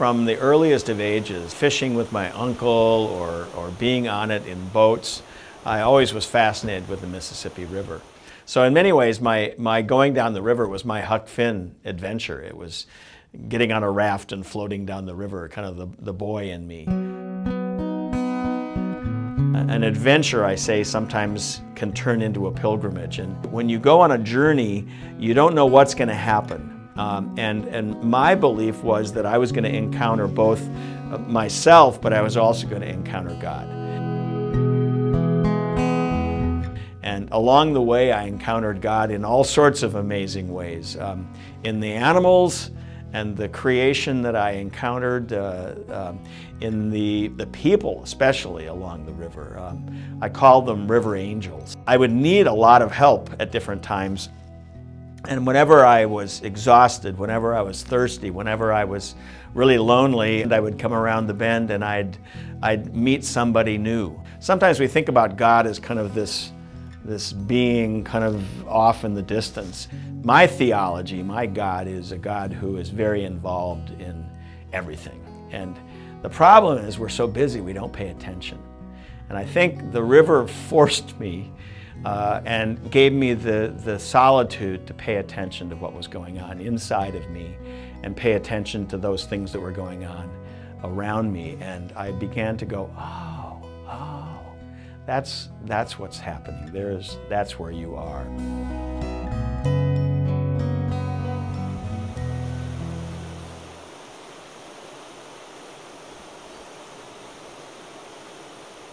from the earliest of ages, fishing with my uncle or being on it in boats, I always was fascinated with the Mississippi River. So in many ways, my going down the river was my Huck Finn adventure. It was getting on a raft and floating down the river, kind of the boy in me. An adventure, I say, sometimes can turn into a pilgrimage. And when you go on a journey, you don't know what's going to happen. And my belief was that I was going to encounter both myself, but I was also going to encounter God. And along the way, I encountered God in all sorts of amazing ways. In the animals and the creation that I encountered, in the people, especially along the river. I call them river angels. I would need a lot of help at different times. And whenever I was exhausted, whenever I was thirsty, whenever I was really lonely, I would come around the bend and I'd meet somebody new. Sometimes we think about God as kind of this being kind of off in the distance. My theology, my God, is a God who is very involved in everything. And the problem is we're so busy we don't pay attention. And I think the river forced me and gave me the solitude to pay attention to what was going on inside of me and pay attention to those things that were going on around me. And I began to go, oh, that's what's happening. That's where you are.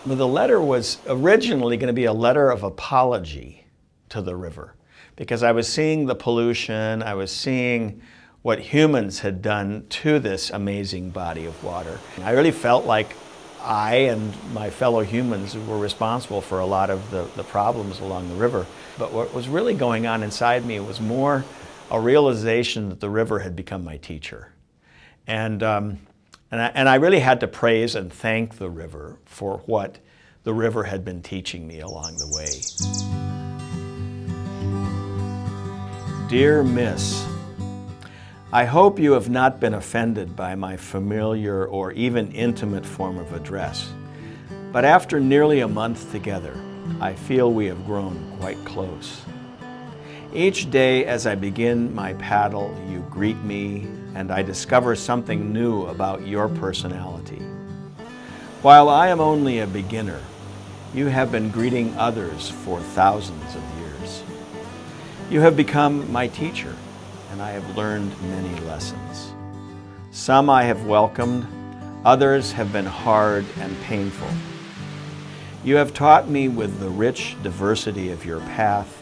Well, the letter was originally going to be a letter of apology to the river because I was seeing the pollution, I was seeing what humans had done to this amazing body of water. I really felt like I and my fellow humans were responsible for a lot of the problems along the river. But what was really going on inside me was more a realization that the river had become my teacher. And I really had to praise and thank the river for what the river had been teaching me along the way. Dear Miss, I hope you have not been offended by my familiar or even intimate form of address, but after nearly a month together, I feel we have grown quite close. Each day as I begin my paddle, you greet me, and I discover something new about your personality. While I am only a beginner, you have been greeting others for thousands of years. You have become my teacher, and I have learned many lessons. Some I have welcomed, others have been hard and painful. You have taught me with the rich diversity of your path,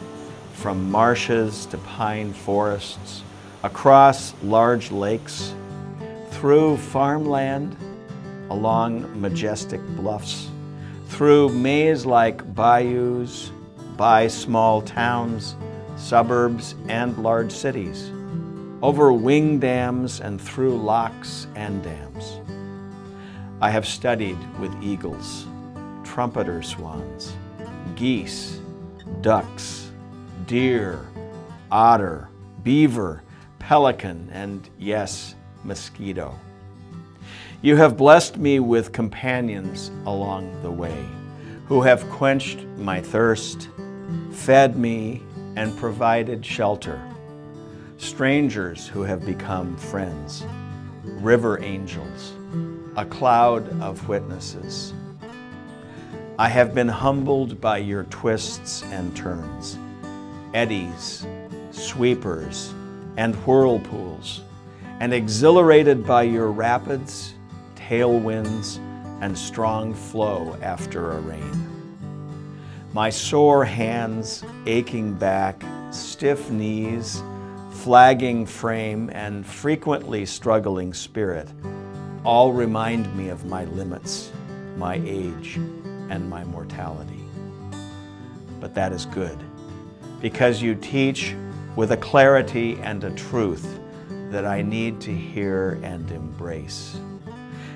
from marshes to pine forests, across large lakes, through farmland, along majestic bluffs, through maze-like bayous, by small towns, suburbs, and large cities, over wing dams and through locks and dams. I have studied with eagles, trumpeter swans, geese, ducks, deer, otter, beaver, pelican, and yes, mosquito. You have blessed me with companions along the way who have quenched my thirst, fed me, and provided shelter. Strangers who have become friends, river angels, a cloud of witnesses. I have been humbled by your twists and turns, eddies, sweepers, and whirlpools, and exhilarated by your rapids, tailwinds, and strong flow after a rain. My sore hands, aching back, stiff knees, flagging frame, and frequently struggling spirit all remind me of my limits, my age, and my mortality. But that is good, because you teach with a clarity and a truth that I need to hear and embrace.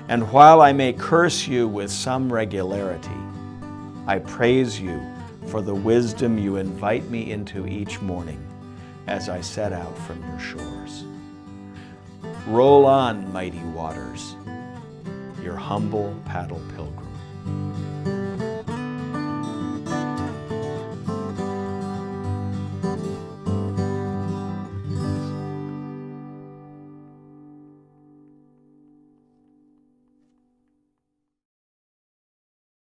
And while I may curse you with some regularity, I praise you for the wisdom you invite me into each morning as I set out from your shores. Roll on, mighty waters, your humble paddle pilgrim.